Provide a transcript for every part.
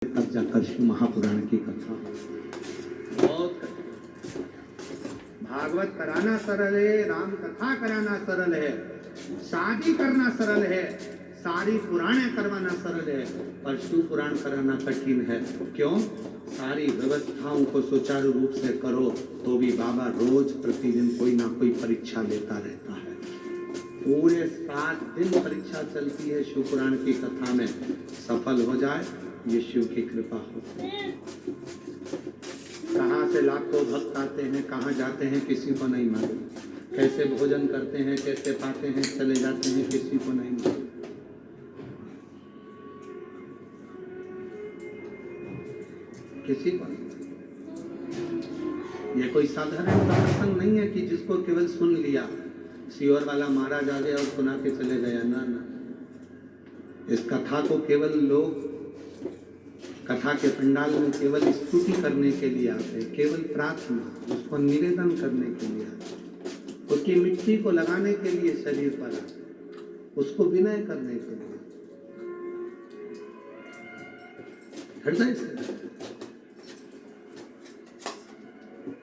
तब जाकर शिव महापुराण की कथा बहुत भागवत कराना सरल है, राम कथा कराना सरल है, शादी करना सरल है, सारी पुराणे करवाना सरल है, पर शिव पुराण कराना कठिन है। क्यों? सारी व्यवस्थाओं को सुचारू रूप से करो तो भी बाबा रोज प्रतिदिन कोई ना कोई परीक्षा लेता रहता है। पूरे 7 दिन परीक्षा चलती है शिव पुराण की कथा में। सफल हो जाए ये शिव की कृपा होती है। कहाँ से लाखों भक्त आते हैं, कहाँ जाते हैं किसी को नहीं मालूम, कैसे भोजन करते हैं, कैसे पाते हैं, चले जाते हैं, किसी को नहीं मालूम। किसी को नहीं। ये कोई साधारण प्रसंग नहीं है कि जिसको केवल सुन लिया, सियोर वाला महाराज आ गया और सुना के चले गया। ना ना, इस कथा को केवल लोग कथा के पंडाल में केवल स्तुति करने के लिए आते हैं, केवल प्रार्थना, उसको निवेदन करने के लिए आते हैं, उसकी मिट्टी को लगाने के लिए शरीर पर आते, उसको विनय करने के लिए, हृदय से।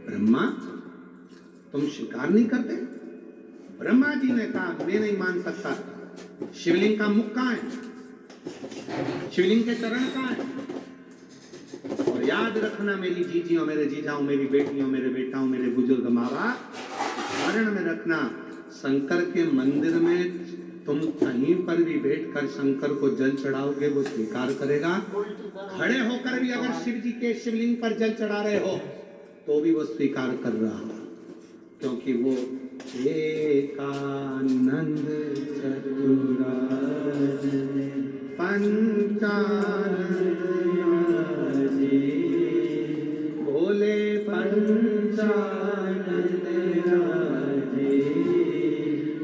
ब्रह्मा तुम शिकार नहीं करते? ब्रह्मा जी ने कहा मैं नहीं मान सकता। शिवलिंग का मुख कहाँ है? शिवलिंग के चरण कहाँ है? और याद रखना मेरी जीजियों, मेरे जीजाओं, मेरी बेटियों, मेरे बेटाओं, मेरे बुजुर्ग माँ बाप, स्मरण में रखना, शंकर के मंदिर में तुम कहीं पर भी बैठकर शंकर को जल चढ़ाओगे वो स्वीकार करेगा। खड़े होकर भी अगर शिव जी के शिवलिंग पर जल चढ़ा रहे हो तो भी वो स्वीकार कर रहा है, क्योंकि वो एकानंद चतुरार्य पंचानंद भोले पंचानंद राजे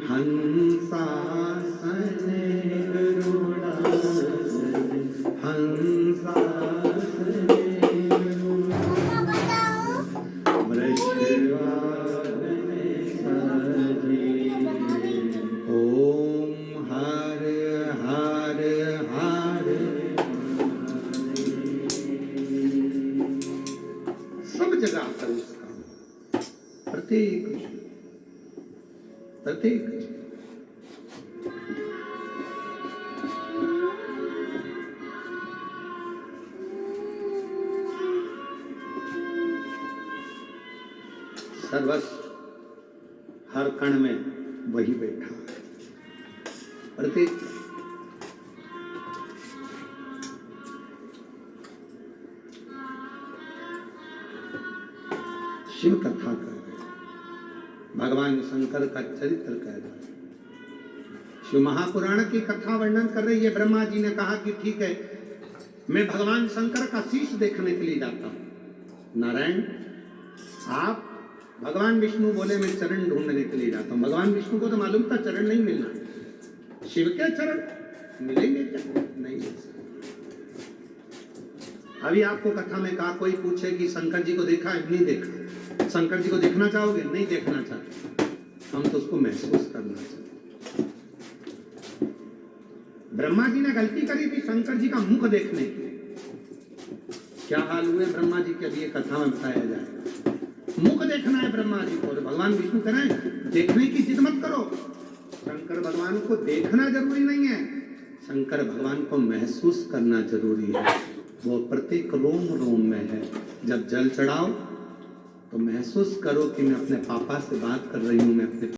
हंसासन गरुड़ासन हंसासन प्रत्येक सर्वस्व हर कण में वही बैठा है। प्रत्येक शिव कथा कर भगवान शंकर का चरित्र कह रहा है। शिव महापुराण की कथा वर्णन कर रही है। ब्रह्मा जी ने कहा कि ठीक है, मैं भगवान शंकर का शीश देखने के लिए जाता हूं। नारायण आप? भगवान विष्णु बोले मैं चरण ढूंढने के लिए जाता हूं। भगवान विष्णु को तो मालूम था चरण नहीं मिलना, शिव के चरण मिलेंगे क्या? नहीं मिल सकते। अभी आपको कथा में कहा, कोई पूछे कि शंकर जी को देखा है? नहीं देखा। शंकर जी को देखना चाहोगे? नहीं देखना चाहते। हम तो उसको महसूस करना चाहते। ब्रह्मा जी ने गलती करी थी शंकर जी का मुख देखने की। क्या हाल हुए ब्रह्मा जी के? अभी ये कथा में बताया जाए। मुख देखना है ब्रह्मा जी को, और भगवान विष्णु कह रहे हैं देखने की जिद मत करो। शंकर भगवान को देखना जरूरी नहीं है, शंकर भगवान को महसूस करना जरूरी है। वो प्रत्येक रोम रोम में है। जब जल चढ़ाओ तो महसूस करो कि मैं अपने पापा से बात कर रही हूँ, मैं अपने